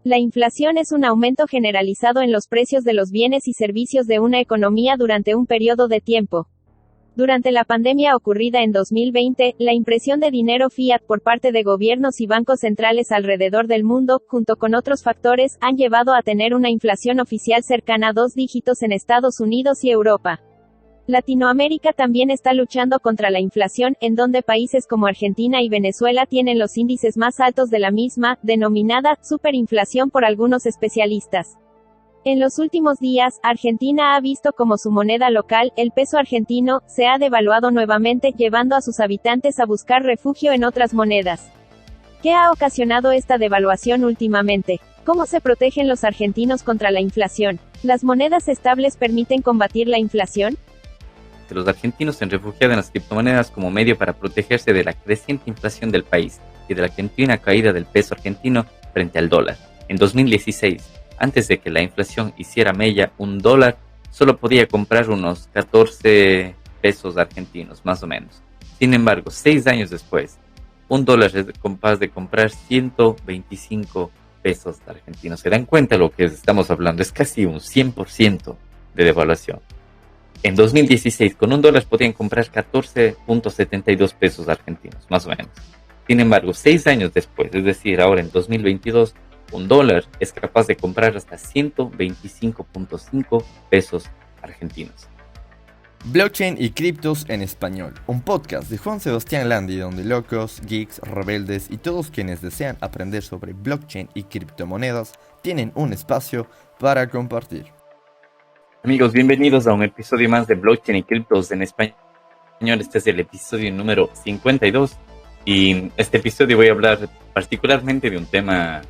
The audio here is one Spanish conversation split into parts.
La inflación es un aumento generalizado en los precios de los bienes y servicios de una economía durante un periodo de tiempo. Durante la pandemia ocurrida en 2020, la impresión de dinero fiat por parte de gobiernos y bancos centrales alrededor del mundo, junto con otros factores, han llevado a tener una inflación oficial cercana a 2 dígitos en Estados Unidos y Europa. Latinoamérica también está luchando contra la inflación, en donde países como Argentina y Venezuela tienen los índices más altos de la misma, denominada superinflación por algunos especialistas. En los últimos días, Argentina ha visto como su moneda local, el peso argentino, se ha devaluado nuevamente, llevando a sus habitantes a buscar refugio en otras monedas. ¿Qué ha ocasionado esta devaluación últimamente? ¿Cómo se protegen los argentinos contra la inflación? ¿Las monedas estables permiten combatir la inflación? Los argentinos se han refugiado en las criptomonedas como medio para protegerse de la creciente inflación del país y de la continua caída del peso argentino frente al dólar. En 2016, antes de que la inflación hiciera mella, un dólar solo podía comprar unos 14 pesos argentinos, más o menos. Sin embargo, 6 años después, un dólar es capaz de comprar 125 pesos argentinos. ¿Se dan cuenta de lo que estamos hablando? Es casi un 100% de devaluación. En 2016, con un dólar podían comprar 14.72 pesos argentinos, más o menos. Sin embargo, 6 años después, es decir, ahora en 2022, un dólar es capaz de comprar hasta 125.5 pesos argentinos. Blockchain y criptos en español, un podcast de Juan Sebastián Landi donde locos, geeks, rebeldes y todos quienes desean aprender sobre blockchain y criptomonedas tienen un espacio para compartir. Amigos, bienvenidos a un episodio más de Blockchain y criptos en español. Este es el episodio número 52 y este episodio voy a hablar particularmente de un tema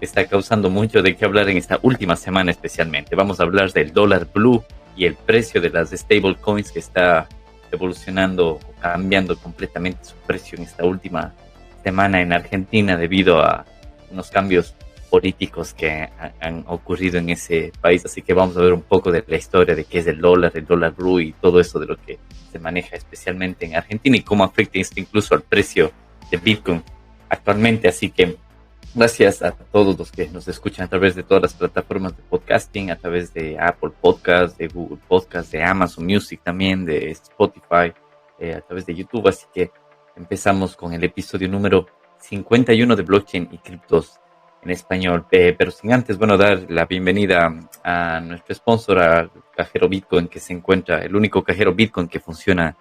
que está causando mucho de qué hablar en esta última semana especialmente. Vamos a hablar del dólar blue y el precio de las stablecoins que está evolucionando, cambiando completamente su precio en esta última semana en Argentina debido a unos cambios políticos que han ocurrido en ese país. Así que vamos a ver un poco de la historia de qué es el dólar blue y todo eso de lo que se maneja especialmente en Argentina y cómo afecta esto incluso al precio de Bitcoin actualmente. Así que gracias a todos los que nos escuchan a través de todas las plataformas de podcasting, a través de Apple Podcasts, de Google Podcasts, de Amazon Music también, de Spotify, a través de YouTube. Así que empezamos con el episodio número 51 de Blockchain y Criptos en español, pero sin antes, dar la bienvenida a nuestro sponsor, al cajero Bitcoin, que se encuentra, el único cajero Bitcoin que funciona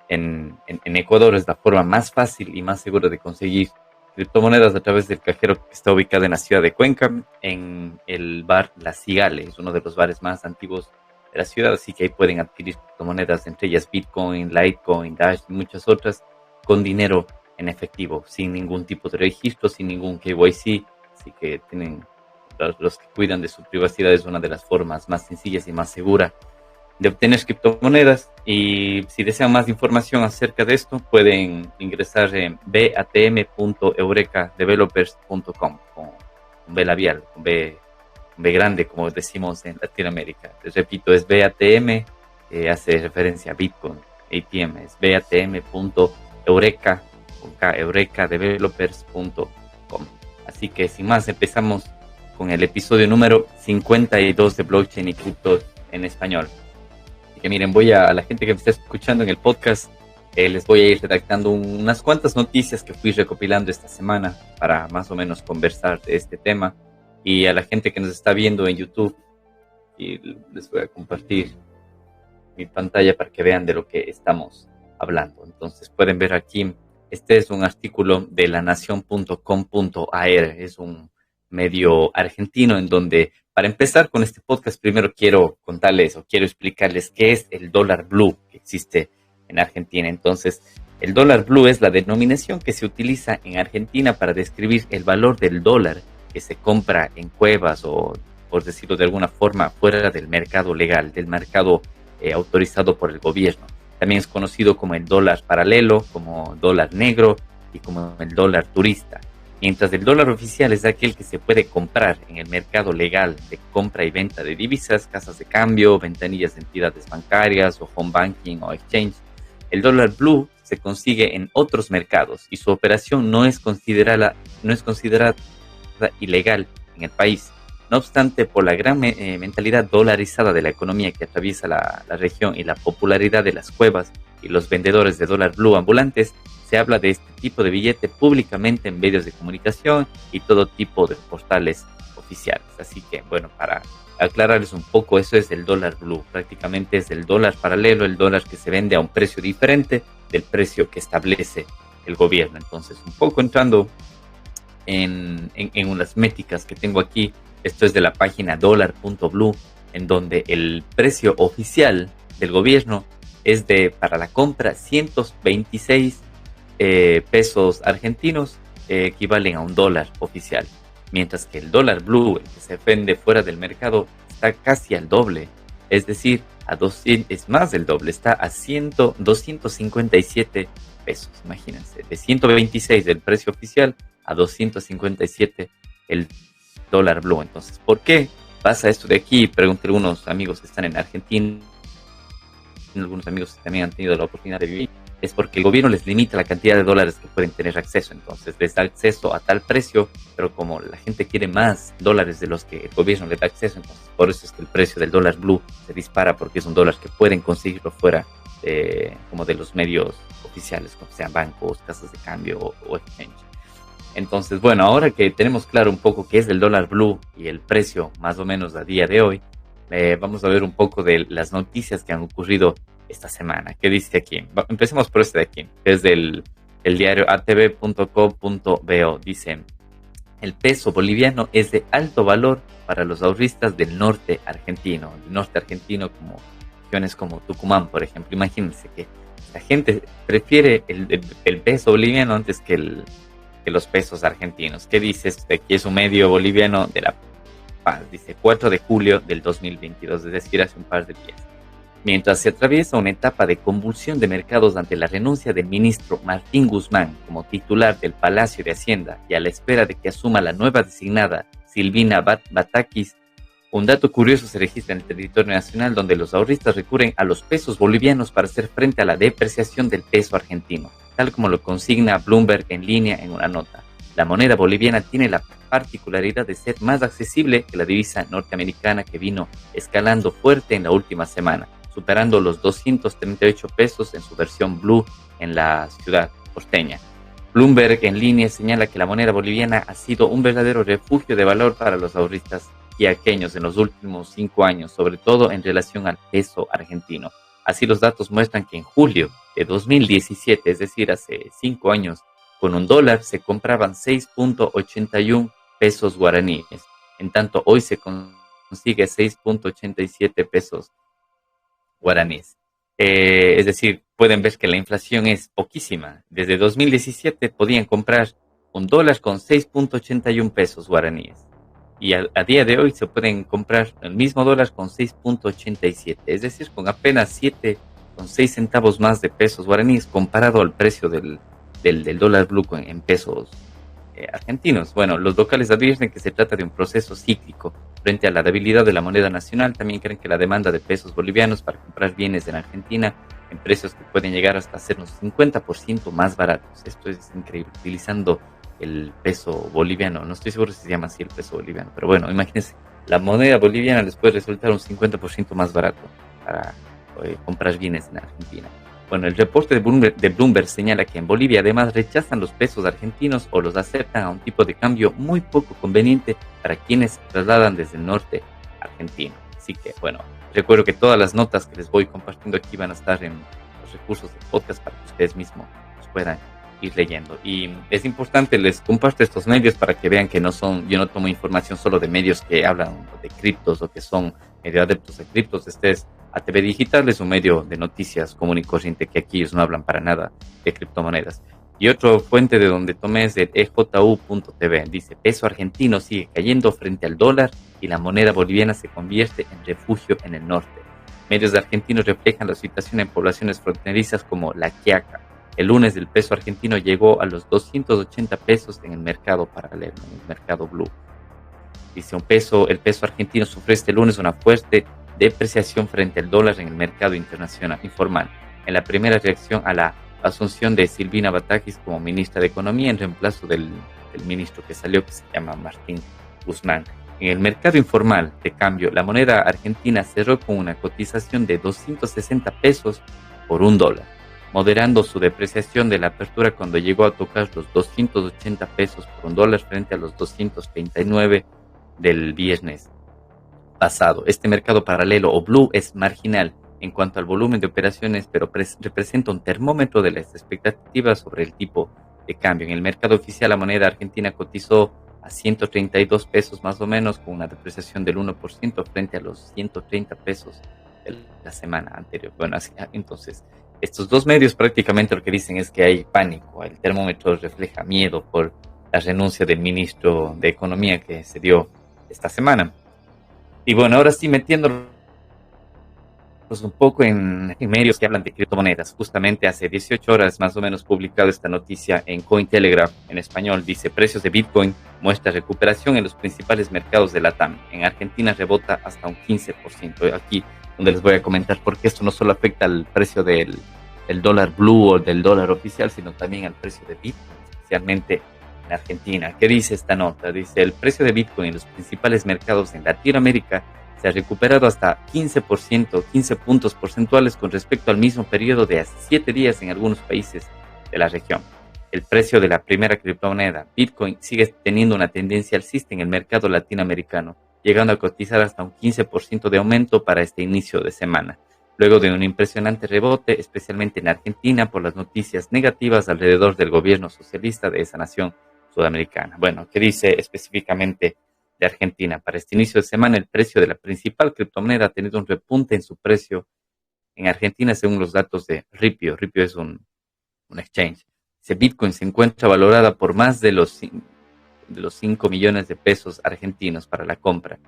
en Ecuador. Es la forma más fácil y más segura de conseguir criptomonedas a través del cajero que está ubicado en la ciudad de Cuenca, en el bar La Cigale. Es uno de los bares más antiguos de la ciudad, así que ahí pueden adquirir criptomonedas, entre ellas Bitcoin, Litecoin, Dash y muchas otras, con dinero en efectivo, sin ningún tipo de registro, sin ningún KYC. Así que tienen los que cuidan de su privacidad. Es una de las formas más sencillas y más seguras de obtener criptomonedas. Y si desean más información acerca de esto, pueden ingresar en batm.eurekadevelopers.com con B labial, con B grande, como decimos en Latinoamérica. Les repito, es BATM, hace referencia a Bitcoin, ATM, es batm.eurekadevelopers.com. Así que sin más, empezamos con el episodio número 52 de Blockchain y Criptos en español. Así que miren, a la gente que me está escuchando en el podcast, les voy a ir redactando unas cuantas noticias que fui recopilando esta semana para más o menos conversar de este tema. Y a la gente que nos está viendo en YouTube, y les voy a compartir mi pantalla para que vean de lo que estamos hablando. Entonces pueden ver aquí. Este es un artículo de lanacion.com.ar, es un medio argentino en donde, para empezar con este podcast, primero quiero explicarles qué es el dólar blue que existe en Argentina. Entonces, el dólar blue es la denominación que se utiliza en Argentina para describir el valor del dólar que se compra en cuevas o, por decirlo de alguna forma, fuera del mercado legal, del mercado autorizado por el gobierno. También es conocido como el dólar paralelo, como dólar negro y como el dólar turista. Mientras el dólar oficial es aquel que se puede comprar en el mercado legal de compra y venta de divisas, casas de cambio, ventanillas de entidades bancarias o home banking o exchange. El dólar blue se consigue en otros mercados y su operación no es considerada ilegal en el país. No obstante, por la gran mentalidad dolarizada de la economía que atraviesa la región y la popularidad de las cuevas y los vendedores de dólar blue ambulantes, se habla de este tipo de billete públicamente en medios de comunicación y todo tipo de portales oficiales. Así que, bueno, para aclararles un poco, eso es el dólar blue. Prácticamente es el dólar paralelo, el dólar que se vende a un precio diferente del precio que establece el gobierno. Entonces, un poco entrando en unas métricas que tengo aquí, esto es de la página dollar.blue, en donde el precio oficial del gobierno es para la compra 126 pesos argentinos, equivalen a un dólar oficial. Mientras que el dólar blue, el que se vende fuera del mercado, está casi al doble. Es decir, es más del doble, está a 257 pesos. Imagínense, de 126 del precio oficial a 257 el dólar blue. Entonces, ¿por qué pasa esto de aquí? Pregunté a algunos amigos que están en Argentina, algunos amigos que también han tenido la oportunidad de vivir. Es porque el gobierno les limita la cantidad de dólares que pueden tener acceso. Entonces les da acceso a tal precio, pero como la gente quiere más dólares de los que el gobierno les da acceso, entonces por eso es que el precio del dólar blue se dispara, porque es un dólar que pueden conseguirlo fuera como de los medios oficiales, como sean bancos, casas de cambio o exchange. Entonces, bueno, ahora que tenemos claro un poco qué es el dólar blue y el precio más o menos a día de hoy, vamos a ver un poco de las noticias que han ocurrido esta semana. ¿Qué dice aquí? Empecemos por este de aquí, que es del diario atv.co.bo. Dice: el peso boliviano es de alto valor para los ahorristas del norte argentino. El norte argentino, como regiones como Tucumán, por ejemplo. Imagínense que la gente prefiere el peso boliviano antes que los pesos argentinos. ¿Qué dice esto? Aquí es un medio boliviano de La Paz. Dice 4 de julio del 2022, es decir, hace un par de días. Mientras se atraviesa una etapa de convulsión de mercados ante la renuncia del ministro Martín Guzmán como titular del Palacio de Hacienda y a la espera de que asuma la nueva designada Silvina Batakis, un dato curioso se registra en el territorio nacional, donde los ahorristas recurren a los pesos bolivianos para hacer frente a la depreciación del peso argentino, tal como lo consigna Bloomberg en línea en una nota. La moneda boliviana tiene la particularidad de ser más accesible que la divisa norteamericana, que vino escalando fuerte en la última semana, superando los 238 pesos en su versión blue en la ciudad porteña. Bloomberg en línea señala que la moneda boliviana ha sido un verdadero refugio de valor para los ahorristas quiaqueños en los últimos 5 años, sobre todo en relación al peso argentino. Así, los datos muestran que en julio de 2017, es decir, hace 5 años, con un dólar se compraban 6.81 pesos guaraníes. En tanto, hoy se consigue 6.87 pesos guaraníes. Es decir, pueden ver que la inflación es poquísima. Desde 2017 podían comprar un dólar con 6.81 pesos guaraníes. Y a día de hoy se pueden comprar el mismo dólar con 6.87. Es decir, con apenas 7,6 centavos más de pesos guaraníes comparado al precio del dólar blue en pesos argentinos. Bueno, los locales advierten que se trata de un proceso cíclico. Frente a la debilidad de la moneda nacional, también creen que la demanda de pesos bolivianos para comprar bienes en Argentina en precios que pueden llegar hasta ser unos 50% más baratos. Esto es increíble, utilizando el peso boliviano. No estoy seguro si se llama así el peso boliviano, pero bueno, imagínense, la moneda boliviana les puede resultar un 50% más barato para comprar bienes en Argentina. Bueno, el reporte de Bloomberg señala que en Bolivia además rechazan los pesos argentinos o los aceptan a un tipo de cambio muy poco conveniente para quienes se trasladan desde el norte argentino. Así que, bueno, recuerdo que todas las notas que les voy compartiendo aquí van a estar en los recursos del podcast para que ustedes mismos los puedan ir leyendo. Y es importante, les comparto estos medios para que vean que yo no tomo información solo de medios que hablan de criptos o que son medio adeptos a criptos. Este es ATV Digital, es un medio de noticias común y corriente, que aquí ellos no hablan para nada de criptomonedas. Y otra fuente de donde tomé es de EJU.tv. Dice: peso argentino sigue cayendo frente al dólar y la moneda boliviana se convierte en refugio en el norte. Medios argentinos reflejan la situación en poblaciones fronterizas como La Quiaca. El lunes el peso argentino llegó a los 280 pesos en el mercado paralelo, en el mercado blue. Dice: el peso argentino sufrió este lunes una fuerte depreciación frente al dólar en el mercado internacional informal, en la primera reacción a la asunción de Silvina Batakis como ministra de Economía en reemplazo del ministro que salió, que se llama Martín Guzmán. En el mercado informal de cambio, la moneda argentina cerró con una cotización de 260 pesos por $1, moderando su depreciación de la apertura cuando llegó a tocar los 280 pesos por $1 frente a los 239 del viernes pasado. Este mercado paralelo o blue es marginal en cuanto al volumen de operaciones, pero representa un termómetro de las expectativas sobre el tipo de cambio. En el mercado oficial, la moneda argentina cotizó a 132 pesos más o menos, con una depreciación del 1% frente a los 130 pesos de la semana anterior. Bueno, entonces, estos dos medios prácticamente lo que dicen es que hay pánico. El termómetro refleja miedo por la renuncia del ministro de Economía que se dio esta semana. Y bueno, ahora sí metiéndolo pues un poco en medios que hablan de criptomonedas. Justamente hace 18 horas más o menos publicado esta noticia en Cointelegraph en español. Dice: precios de Bitcoin muestra recuperación en los principales mercados de LATAM. En Argentina rebota hasta un 15%. Aquí donde les voy a comentar porque esto no solo afecta al precio del dólar blue o del dólar oficial, sino también al precio de Bitcoin, especialmente en Argentina. ¿Qué dice esta nota? Dice: el precio de Bitcoin en los principales mercados en Latinoamérica se ha recuperado hasta 15%, 15 puntos porcentuales con respecto al mismo periodo de hace 7 días en algunos países de la región. El precio de la primera criptomoneda, Bitcoin, sigue teniendo una tendencia alcista en el mercado latinoamericano, llegando a cotizar hasta un 15% de aumento para este inicio de semana, luego de un impresionante rebote, especialmente en Argentina, por las noticias negativas alrededor del gobierno socialista de esa nación sudamericana. Bueno, ¿qué dice específicamente de Argentina? Para este inicio de semana, el precio de la principal criptomoneda ha tenido un repunte en su precio en Argentina, según los datos de Ripio. Ripio es un exchange. Bitcoin se encuentra valorada por más de los 5 millones de pesos argentinos para la compra,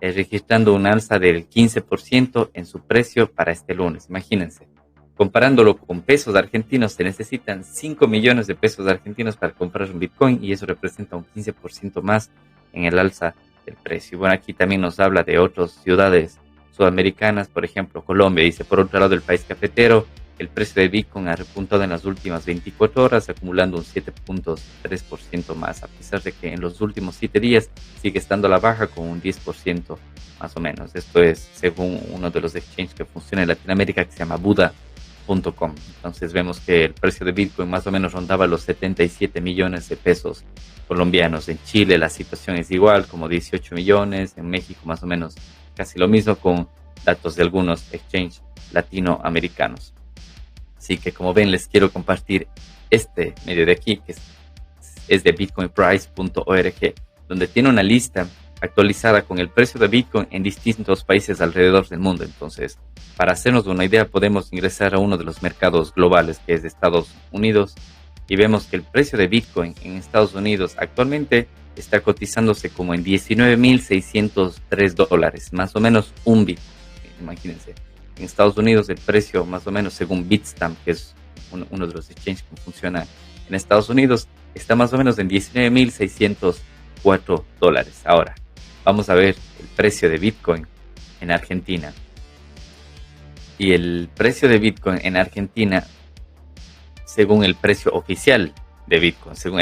registrando un alza del 15% en su precio para este lunes. Imagínense, comparándolo con pesos argentinos, se necesitan 5 millones de pesos argentinos para comprar un Bitcoin y eso representa un 15% más en el alza del precio. Bueno, aquí también nos habla de otras ciudades sudamericanas, por ejemplo, Colombia. Dice: por otro lado, el país cafetero, el precio de Bitcoin ha repuntado en las últimas 24 horas, acumulando un 7.3% más, a pesar de que en los últimos 7 días sigue estando a la baja con un 10% más o menos. Esto es según uno de los exchanges que funciona en Latinoamérica, que se llama Buda.com. Entonces vemos que el precio de Bitcoin más o menos rondaba los 77 millones de pesos colombianos. En Chile la situación es igual, como 18 millones, en México más o menos casi lo mismo, con datos de algunos exchanges latinoamericanos. Así que, como ven, les quiero compartir este medio de aquí, que es de bitcoinprice.org, donde tiene una lista actualizada con el precio de Bitcoin en distintos países alrededor del mundo. Entonces, para hacernos una idea, podemos ingresar a uno de los mercados globales, que es de Estados Unidos, y vemos que el precio de Bitcoin en Estados Unidos actualmente está cotizándose como en $19,603, más o menos un Bitcoin. Imagínense, en Estados Unidos el precio más o menos, según Bitstamp, que es uno de los exchanges que funciona en Estados Unidos, está más o menos en $19,604. Ahora, vamos a ver el precio de Bitcoin en Argentina. Y el precio de Bitcoin en Argentina, según el precio oficial de Bitcoin, según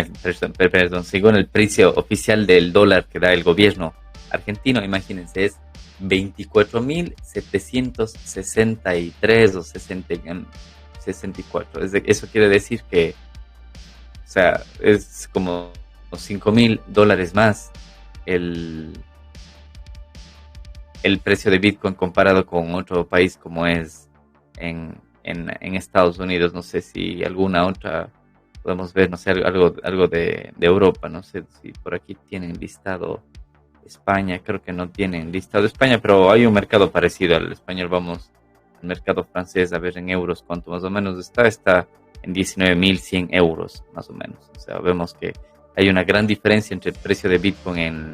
el precio oficial del dólar que da el gobierno argentino, imagínense, es 24.763 o 64. Eso quiere decir que, o sea, es como $5,000 más el precio de Bitcoin comparado con otro país como es en Estados Unidos. No sé si alguna otra podemos ver, no sé, algo de Europa. No sé si por aquí tienen listado España. Creo que no tienen listado España, pero hay un mercado parecido al español. Vamos al mercado francés a ver en euros cuánto más o menos está en 19.100 euros más o menos. O sea, vemos que hay una gran diferencia entre el precio de Bitcoin en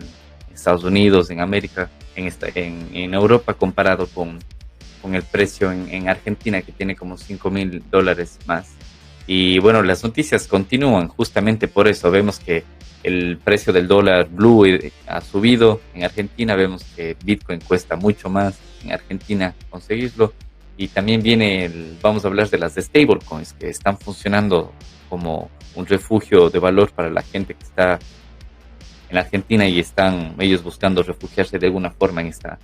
Estados Unidos, en América, en Europa, comparado con el precio en Argentina, que tiene como $5,000 más. Y bueno, las noticias continúan justamente por eso. Vemos que el precio del dólar blue ha subido en Argentina. Vemos que Bitcoin cuesta mucho más en Argentina conseguirlo. Y también vamos a hablar de las stablecoins, que están funcionando como un refugio de valor para la gente que está en Argentina y están ellos buscando refugiarse de alguna forma en esta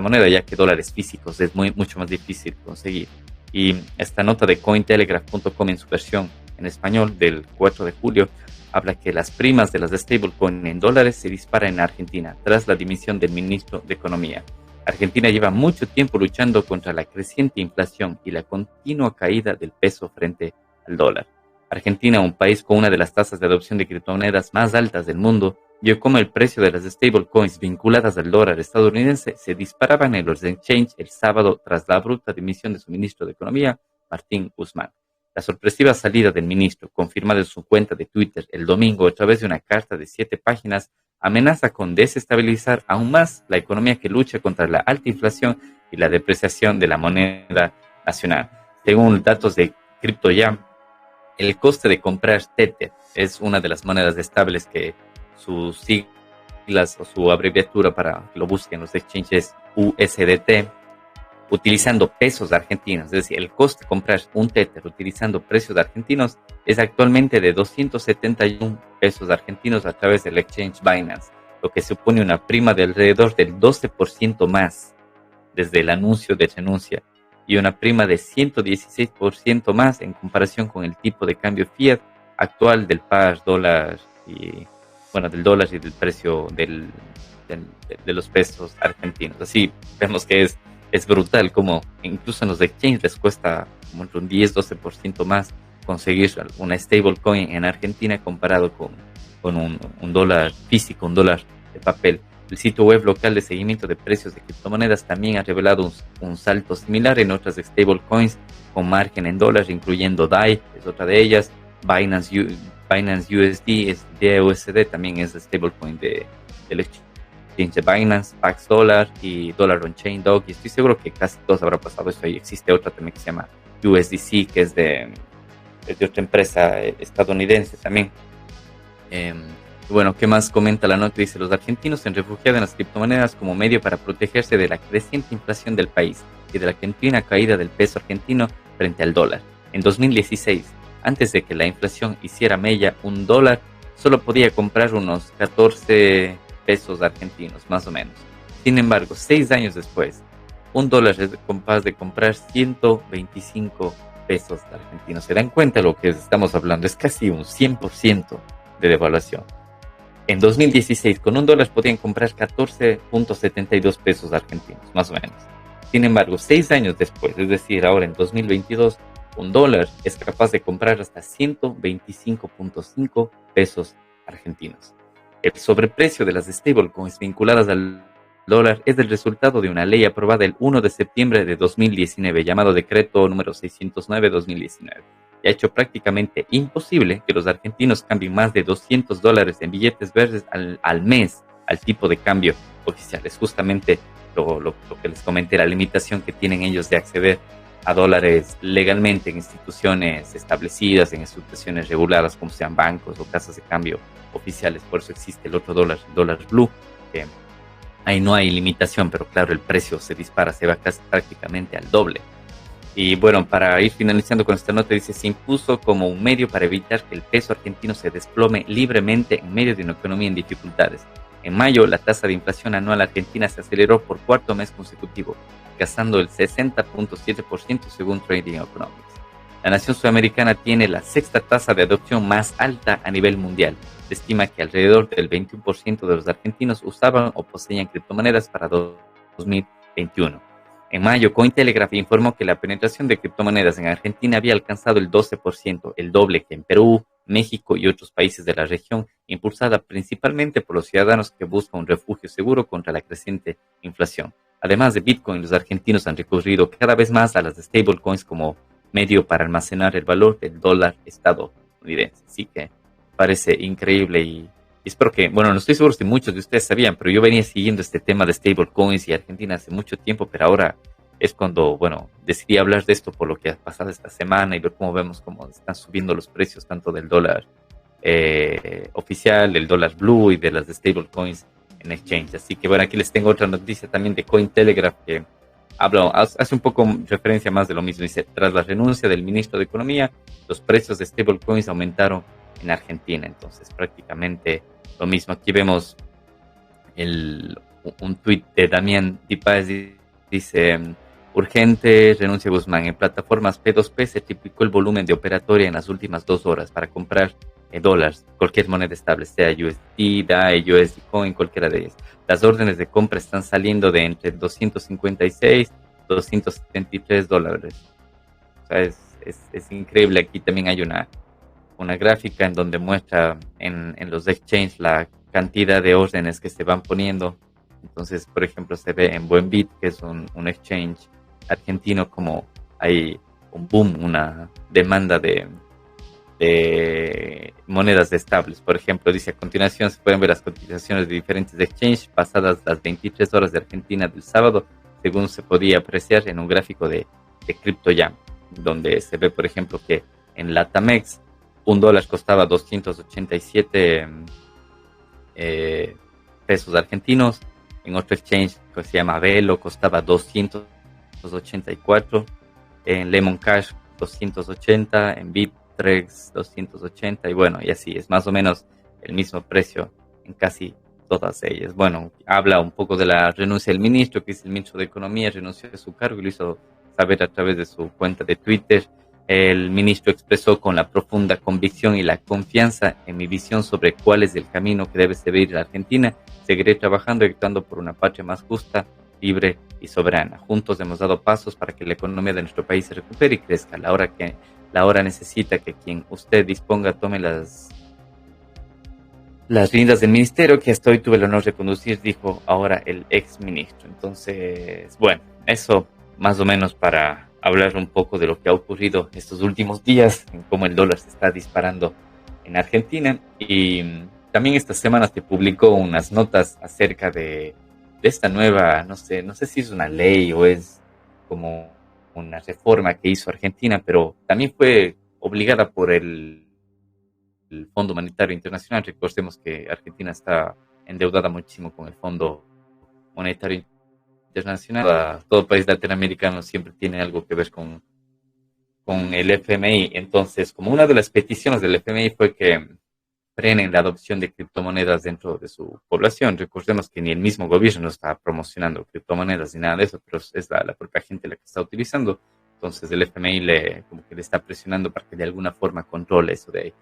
moneda, ya que dólares físicos es mucho más difícil conseguir. Y esta nota de Cointelegraph.com en su versión en español del 4 de julio habla que las primas de las stablecoin en dólares se disparan en Argentina tras la dimisión del ministro de Economía. Argentina lleva mucho tiempo luchando contra la creciente inflación y la continua caída del peso frente al dólar. Argentina, un país con una de las tasas de adopción de criptomonedas más altas del mundo, vio cómo el precio de las stablecoins vinculadas al dólar estadounidense se disparaban en los exchanges el sábado tras la abrupta dimisión de su ministro de Economía, Martín Guzmán. La sorpresiva salida del ministro, confirmada en su cuenta de Twitter el domingo a través de una carta de 7 páginas, amenaza con desestabilizar aún más la economía que lucha contra la alta inflación y la depreciación de la moneda nacional. Según datos de CryptoJam, el coste de comprar Tether es una de las monedas estables que sus siglas o su abreviatura para que lo busquen los exchanges USDT, utilizando pesos argentinos. Es decir, el coste de comprar un Tether utilizando precios argentinos es actualmente de 271 pesos argentinos a través del exchange Binance, lo que supone una prima de alrededor del 12% más desde el anuncio de renuncia y una prima de 116% más en comparación con el tipo de cambio fiat actual del par dólar y del dólar y del precio de los pesos argentinos. Así vemos que es brutal como incluso en los exchanges les cuesta como entre un 10-12% más conseguir una stablecoin en Argentina comparado con un dólar físico, un dólar de papel. El sitio web local de seguimiento de precios de criptomonedas también ha revelado un salto similar en otras stablecoins con margen en dólares, incluyendo DAI, es otra de ellas, Binance USD, BUSD también es stablecoin del exchange de Binance, Pax Dollar y Dollar on Chain Dog, y estoy seguro que casi todos habrá pasado eso. Ahí existe otra también que se llama USDC, que es de otra empresa estadounidense también. Bueno, ¿qué más comenta la nota? Dice, los argentinos se han refugiado en las criptomonedas como medio para protegerse de la creciente inflación del país y de la continua caída del peso argentino frente al dólar. En 2016, antes de que la inflación hiciera mella, un dólar solo podía comprar unos 14 pesos argentinos, más o menos. Sin embargo, 6 años después, un dólar es capaz de comprar 125 pesos argentinos. ¿Se dan cuenta de lo que estamos hablando? Es casi un 100% de devaluación. En 2016, con un dólar podían comprar 14.72 pesos argentinos, más o menos. Sin embargo, 6 años después, es decir, ahora en 2022, un dólar es capaz de comprar hasta 125.5 pesos argentinos. El sobreprecio de las stablecoins vinculadas al dólar es el resultado de una ley aprobada el 1 de septiembre de 2019, llamado Decreto número 609-2019. Y ha hecho prácticamente imposible que los argentinos cambien más de $200 en billetes verdes al mes al tipo de cambio oficial. Es justamente lo que les comenté, la limitación que tienen ellos de acceder a dólares legalmente en instituciones establecidas, en instituciones reguladas como sean bancos o casas de cambio oficiales. Por eso existe el otro dólar, el dólar blue, que ahí no hay limitación, pero claro, el precio se dispara, se va casi prácticamente al doble. Y bueno, para ir finalizando con esta nota, dice, se impuso como un medio para evitar que el peso argentino se desplome libremente en medio de una economía en dificultades. En mayo, la tasa de inflación anual argentina se aceleró por cuarto mes consecutivo, alcanzando el 60.7% según Trading Economics. La nación sudamericana tiene la sexta tasa de adopción más alta a nivel mundial. Se estima que alrededor del 21% de los argentinos usaban o poseían criptomonedas para 2021. En mayo, Cointelegraph informó que la penetración de criptomonedas en Argentina había alcanzado el 12%, el doble que en Perú, México y otros países de la región, impulsada principalmente por los ciudadanos que buscan un refugio seguro contra la creciente inflación. Además de Bitcoin, los argentinos han recurrido cada vez más a las stablecoins como medio para almacenar el valor del dólar estadounidense. Así que parece increíble y espero que, bueno, no estoy seguro si muchos de ustedes sabían, pero yo venía siguiendo este tema de stablecoins y Argentina hace mucho tiempo, pero ahora es cuando, bueno, decidí hablar de esto por lo que ha pasado esta semana y ver cómo vemos cómo están subiendo los precios tanto del dólar oficial, del dólar blue y de las stablecoins en exchange. Así que bueno, aquí les tengo otra noticia también de Cointelegraph que hace un poco referencia más de lo mismo. Dice, tras la renuncia del ministro de Economía, los precios de stablecoins aumentaron en Argentina. Entonces prácticamente Lo mismo, aquí vemos un tuit de Damián Tipáez, dice: urgente, renuncia Guzmán. En plataformas P2P se triplicó el volumen de operatoria en las últimas 2 horas para comprar dólares, cualquier moneda estable, sea USD, DAI, USD Coin, cualquiera de ellas. Las órdenes de compra están saliendo de entre 256 y 273 dólares. O sea, es increíble. Aquí también hay una gráfica en donde muestra en los exchanges la cantidad de órdenes que se van poniendo. Entonces, por ejemplo, se ve en Buenbit, que es un exchange argentino, como hay un boom, una demanda de monedas estables. Por ejemplo, dice: a continuación se pueden ver las cotizaciones de diferentes exchanges pasadas las 23 horas de Argentina del sábado, según se podía apreciar en un gráfico de CryptoJam, donde se ve, por ejemplo, que en Latamex $1 costaba 287 pesos argentinos. En otro exchange que se llama Velo costaba 284. En Lemon Cash 280. En Bittrex 280. Y bueno, y así es más o menos el mismo precio en casi todas ellas. Bueno, habla un poco de la renuncia del ministro, que es el ministro de Economía, renunció de su cargo y lo hizo saber a través de su cuenta de Twitter. El ministro expresó: con la profunda convicción y la confianza en mi visión sobre cuál es el camino que debe seguir la Argentina, seguiré trabajando y actuando por una patria más justa, libre y soberana. Juntos hemos dado pasos para que la economía de nuestro país se recupere y crezca. La hora necesita que quien usted disponga tome las riendas del ministerio, que hasta hoy tuve el honor de conducir, dijo ahora el ex ministro. Entonces, bueno, eso más o menos para hablar un poco de lo que ha ocurrido estos últimos días, en cómo el dólar se está disparando en Argentina. Y también esta semana se publicó unas notas acerca de esta nueva, no sé si es una ley o es como una reforma que hizo Argentina, pero también fue obligada por el Fondo Monetario Internacional. Recordemos que Argentina está endeudada muchísimo con el Fondo Monetario Internacional. Todo país latinoamericano siempre tiene algo que ver con el FMI. Entonces, como una de las peticiones del FMI fue que frenen la adopción de criptomonedas dentro de su población. Recordemos que ni el mismo gobierno está promocionando criptomonedas ni nada de eso, pero es la propia gente la que está utilizando. Entonces el FMI le está presionando para que de alguna forma controle eso de ahí.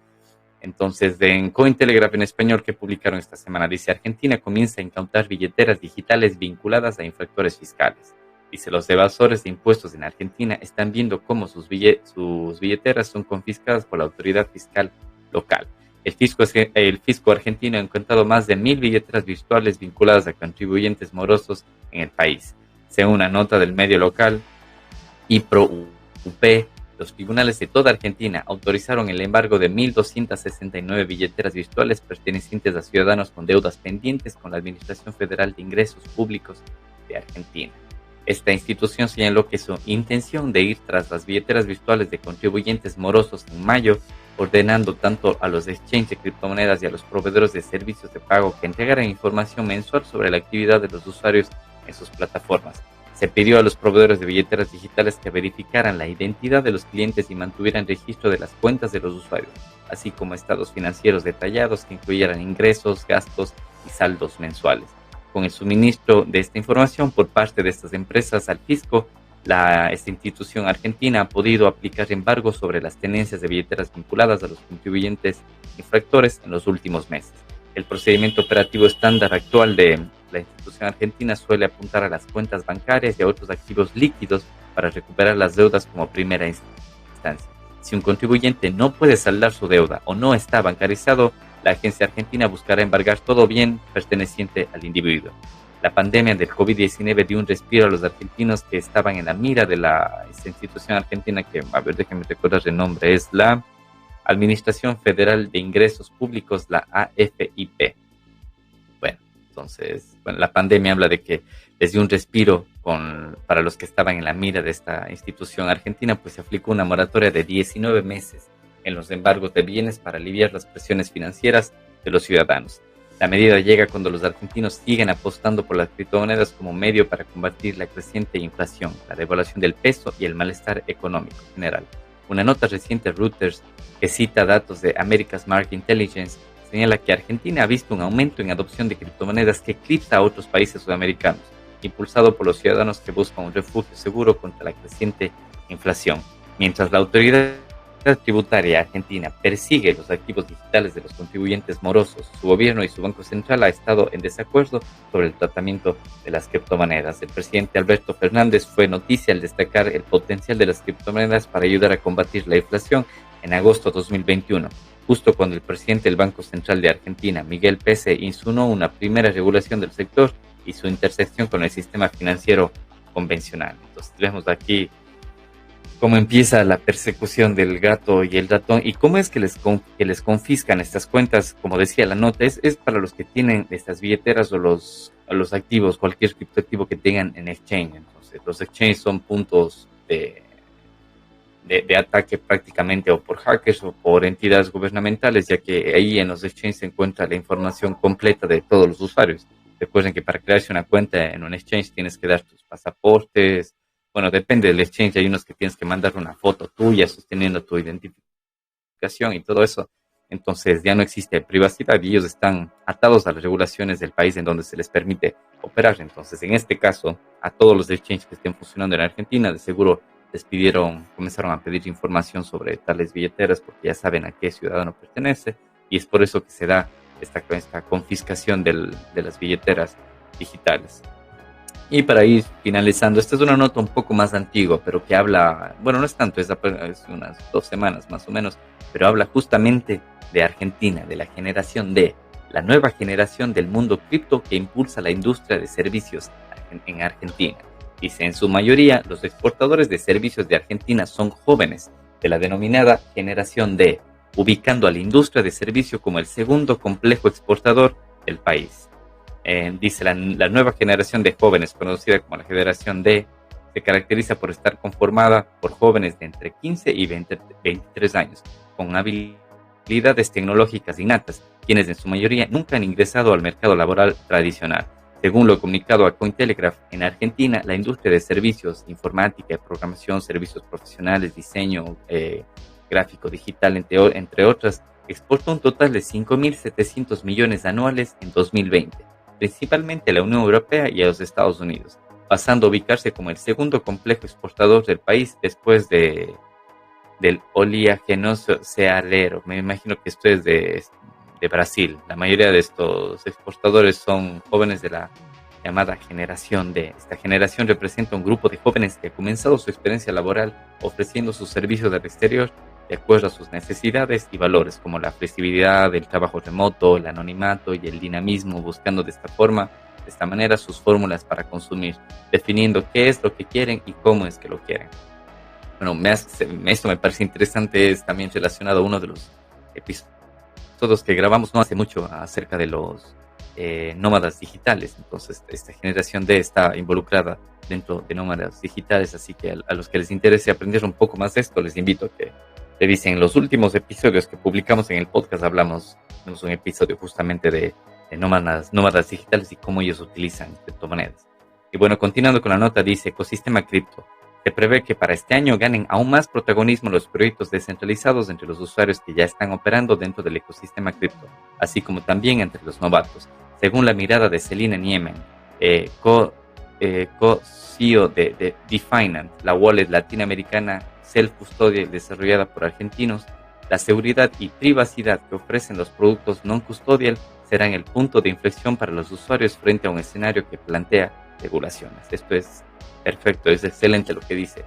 Entonces, en Cointelegraph en español, que publicaron esta semana, dice: Argentina comienza a incautar billeteras digitales vinculadas a infractores fiscales. Dice: los evasores de impuestos en Argentina están viendo cómo sus billeteras son confiscadas por la autoridad fiscal local. El fisco argentino ha encontrado más de 1.000 billeteras virtuales vinculadas a contribuyentes morosos en el país. Según una nota del medio local, IPRO-UP, los tribunales de toda Argentina autorizaron el embargo de 1.269 billeteras virtuales pertenecientes a ciudadanos con deudas pendientes con la Administración Federal de Ingresos Públicos de Argentina. Esta institución señaló que su intención de ir tras las billeteras virtuales de contribuyentes morosos en mayo, ordenando tanto a los exchanges de criptomonedas y a los proveedores de servicios de pago que entregaran información mensual sobre la actividad de los usuarios en sus plataformas. Se pidió a los proveedores de billeteras digitales que verificaran la identidad de los clientes y mantuvieran registro de las cuentas de los usuarios, así como estados financieros detallados que incluyeran ingresos, gastos y saldos mensuales. Con el suministro de esta información por parte de estas empresas al fisco, esta institución argentina ha podido aplicar embargos sobre las tenencias de billeteras vinculadas a los contribuyentes infractores en los últimos meses. El procedimiento operativo estándar actual de la institución argentina suele apuntar a las cuentas bancarias y a otros activos líquidos para recuperar las deudas como primera instancia. Si un contribuyente no puede saldar su deuda o no está bancarizado, la agencia argentina buscará embargar todo bien perteneciente al individuo. La pandemia del COVID-19 dio un respiro a los argentinos que estaban en la mira de esta institución argentina que, déjenme recordar el nombre, es la Administración Federal de Ingresos Públicos, la AFIP. Entonces, la pandemia habla de que les dio un respiro para los que estaban en la mira de esta institución argentina, pues se aplicó una moratoria de 19 meses en los embargos de bienes para aliviar las presiones financieras de los ciudadanos. La medida llega cuando los argentinos siguen apostando por las criptomonedas como medio para combatir la creciente inflación, la devaluación del peso y el malestar económico general. Una nota reciente Reuters, que cita datos de America's Market Intelligence, señala que Argentina ha visto un aumento en adopción de criptomonedas que eclipsa a otros países sudamericanos, impulsado por los ciudadanos que buscan un refugio seguro contra la creciente inflación. Mientras la autoridad tributaria argentina persigue los activos digitales de los contribuyentes morosos, su gobierno y su Banco Central ha estado en desacuerdo sobre el tratamiento de las criptomonedas. El presidente Alberto Fernández fue noticia al destacar el potencial de las criptomonedas para ayudar a combatir la inflación en agosto de 2021, justo cuando el presidente del Banco Central de Argentina, Miguel Pese, insinuó una primera regulación del sector y su intersección con el sistema financiero convencional. Entonces vemos aquí cómo empieza la persecución del gato y el ratón y cómo es que les confiscan estas cuentas. Como decía la nota, es para los que tienen estas billeteras o los activos, cualquier criptoactivo que tengan en exchange. Entonces los exchanges son puntos de ataque prácticamente o por hackers o por entidades gubernamentales, ya que ahí en los exchanges se encuentra la información completa de todos los usuarios. Recuerden que para crearse una cuenta en un exchange tienes que dar tus pasaportes. Bueno, depende del exchange, hay unos que tienes que mandar una foto tuya sosteniendo tu identificación y todo eso. Entonces ya no existe privacidad y ellos están atados a las regulaciones del país en donde se les permite operar. Entonces, en este caso, a todos los exchanges que estén funcionando en Argentina, de seguro comenzaron a pedir información sobre tales billeteras porque ya saben a qué ciudadano pertenece y es por eso que se da esta confiscación de las billeteras digitales. Y para ir finalizando, esta es una nota un poco más antigua, pero que habla, bueno, no es tanto, es unas 2 semanas más o menos, pero habla justamente de Argentina, de la generación D, la nueva generación del mundo cripto que impulsa la industria de servicios en Argentina. Dice, en su mayoría, los exportadores de servicios de Argentina son jóvenes, de la denominada generación D, ubicando a la industria de servicio como el segundo complejo exportador del país. Dice, la nueva generación de jóvenes, conocida como la generación D, se caracteriza por estar conformada por jóvenes de entre 15 y 23 años, con habilidades tecnológicas innatas, quienes en su mayoría nunca han ingresado al mercado laboral tradicional. Según lo comunicado a Cointelegraph, en Argentina, la industria de servicios, informática, programación, servicios profesionales, diseño gráfico digital, entre otras, exportó un total de 5.700 millones anuales en 2020. Principalmente a la Unión Europea y a los Estados Unidos, pasando a ubicarse como el segundo complejo exportador del país después del oleaginoso cerealero. Me imagino que esto es de Brasil. La mayoría de estos exportadores son jóvenes de la llamada generación D. Esta generación representa un grupo de jóvenes que ha comenzado su experiencia laboral ofreciendo sus servicios al exterior de acuerdo a sus necesidades y valores, como la flexibilidad, el trabajo remoto, el anonimato y el dinamismo, buscando de esta manera sus fórmulas para consumir, definiendo qué es lo que quieren y cómo es que lo quieren. Bueno, esto me parece interesante, es también relacionado a uno de los episodios que grabamos no hace mucho acerca de los nómadas digitales. Entonces, esta generación D está involucrada dentro de nómadas digitales, así que a los que les interese aprender un poco más de esto, les invito a que revisen. En los últimos episodios que publicamos en el podcast tenemos un episodio justamente de nómadas digitales y cómo ellos utilizan criptomonedas. Y bueno, continuando con la nota, dice, ecosistema cripto. Se prevé que para este año ganen aún más protagonismo los proyectos descentralizados entre los usuarios que ya están operando dentro del ecosistema cripto, así como también entre los novatos. Según la mirada de Selina Niemen, co-CEO de Definance, la wallet latinoamericana self-custodial desarrollada por argentinos, la seguridad y privacidad que ofrecen los productos non-custodial serán el punto de inflexión para los usuarios frente a un escenario que plantea regulaciones. Esto es perfecto, es excelente lo que dice.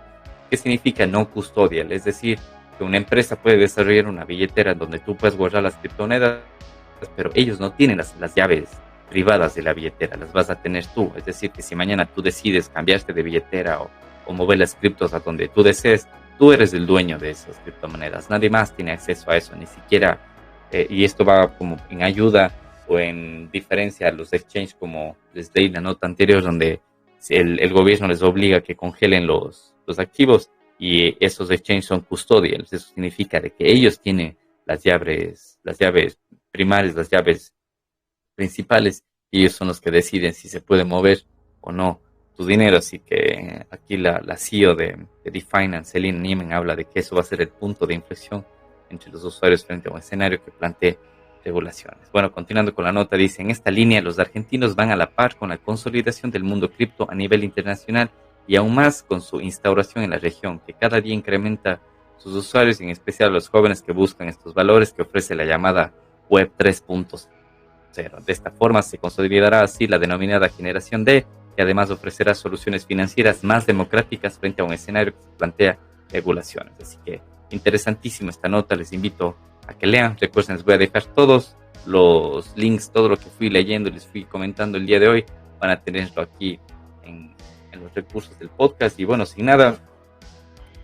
¿Qué significa non-custodial? Es decir, que una empresa puede desarrollar una billetera donde tú puedes guardar las criptomonedas, pero ellos no tienen las llaves privadas de la billetera, las vas a tener tú. Es decir, que si mañana tú decides cambiarte de billetera o mover las criptos a donde tú desees, tú eres el dueño de esas criptomonedas. Nadie más tiene acceso a eso, ni siquiera, y esto va como en ayuda o en diferencia a los exchanges, como les leí la nota anterior, donde el gobierno les obliga a que congelen los activos y esos exchanges son custodials. Eso significa de que ellos tienen las llaves primarias, las llaves principales, y ellos son los que deciden si se puede mover o no tu dinero. Así que aquí la CEO de Definance, Selina Niemen, habla de que eso va a ser el punto de inflexión entre los usuarios frente a un escenario que plantee regulaciones. Bueno, continuando con la nota, dice, en esta línea los argentinos van a la par con la consolidación del mundo cripto a nivel internacional y aún más con su instauración en la región, que cada día incrementa sus usuarios, y en especial los jóvenes que buscan estos valores que ofrece la llamada Web 3.0. De esta forma se consolidará así la denominada generación D, que además ofrecerá soluciones financieras más democráticas frente a un escenario que plantea regulaciones. Así que interesantísima esta nota, les invito a que lean. Recuerden, les voy a dejar todos los links, todo lo que fui leyendo y les fui comentando el día de hoy, van a tenerlo aquí en los recursos del podcast. Y bueno, sin nada,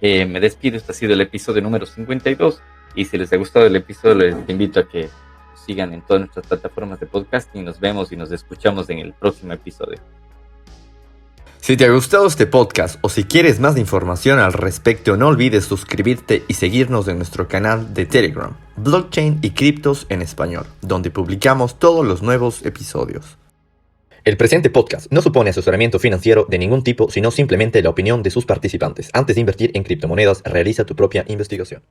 me despido. Este ha sido el episodio número 52, y si les ha gustado el episodio, les invito a que nos sigan en todas nuestras plataformas de podcasting. Nos vemos y nos escuchamos en el próximo episodio. Si te ha gustado este podcast o si quieres más información al respecto, no olvides suscribirte y seguirnos en nuestro canal de Telegram, Blockchain y Criptos en Español, donde publicamos todos los nuevos episodios. El presente podcast no supone asesoramiento financiero de ningún tipo, sino simplemente la opinión de sus participantes. Antes de invertir en criptomonedas, realiza tu propia investigación.